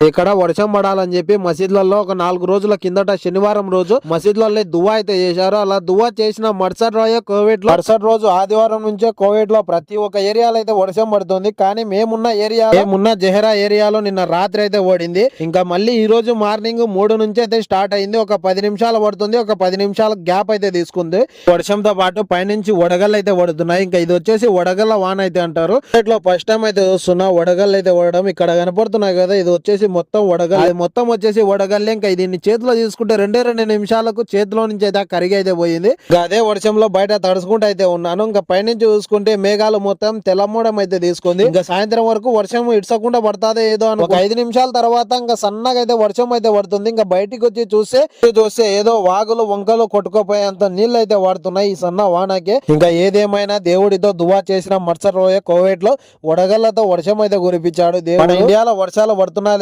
ఇక్కడ వర్షం పడాలని చెప్పి మసీద్లలో ఒక 4 రోజుల కిందట శనివారం రోజు మసీద్లలో దువా అయితే చేశారు. అలా దువా చేసిన మరుసటి రోజే కోవిడ్ లో మరుసటి రోజు ఆదివారం నుంచే కోవిడ్ లో ప్రతి ఒక్క ఏరియాలో అయితే వర్షం పడుతుంది. కానీ మేమున్న జహరా ఏరియాలో నిన్న రాత్రి అయితే ఓడింది. ఇంకా మళ్ళీ ఈ రోజు మార్నింగ్ 3 నుంచి అయితే స్టార్ట్ అయింది. ఒక 10 నిమిషాలు పడుతుంది. ఒక 10 నిమిషాల గ్యాప్ అయితే తీసుకుంది. వర్షంతో పాటు పైనుంచి వడగళ్ళు అయితే పడుతున్నాయి. ఇంకా ఇది వచ్చేసి వడగళ్ళ వాన అయితే అంటారు. ఇట్లా ఫస్ట్ టైం అయితే చూస్తున్నా వడగళ్ళు అయితే పడడం. ఇక్కడ కనపడుతున్నాయి కదా, ఇది వచ్చేసి మొత్తం వడగల్ మొత్తం వచ్చేసి వడగల్లే. ఇంకా దీన్ని చేతిలో తీసుకుంటే 2 నిమిషాలకు చేతిలో నుంచి అయితే కరిగి అయితే పోయింది. ఇంకా అదే వర్షంలో బయట తడుచుకుంటూ అయితే ఉన్నాను. ఇంకా పైనుంచి చూసుకుంటే మేఘాలు మొత్తం తెల్లమోడం అయితే తీసుకుంది. ఇంకా సాయంత్రం వరకు వర్షం ఇడ్చకుండా పడుతుంది ఏదో అని. ఒక 5 నిమిషాల తర్వాత ఇంకా సన్నగా అయితే వర్షం అయితే పడుతుంది. ఇంకా బయటికి వచ్చి చూస్తే ఏదో వాగులు వంకలు కొట్టుకోపోయేంత నీళ్లు అయితే పడుతున్నాయి ఈ సన్న వానకి. ఇంకా ఏదేమైనా దేవుడితో దువా చేసిన మరుసటి రోజే కోవిడ్ లో వడగళ్లతో వర్షం అయితే కురిపించాడు దేవుడు. ఇండియాలో వర్షాలు పడుతున్నా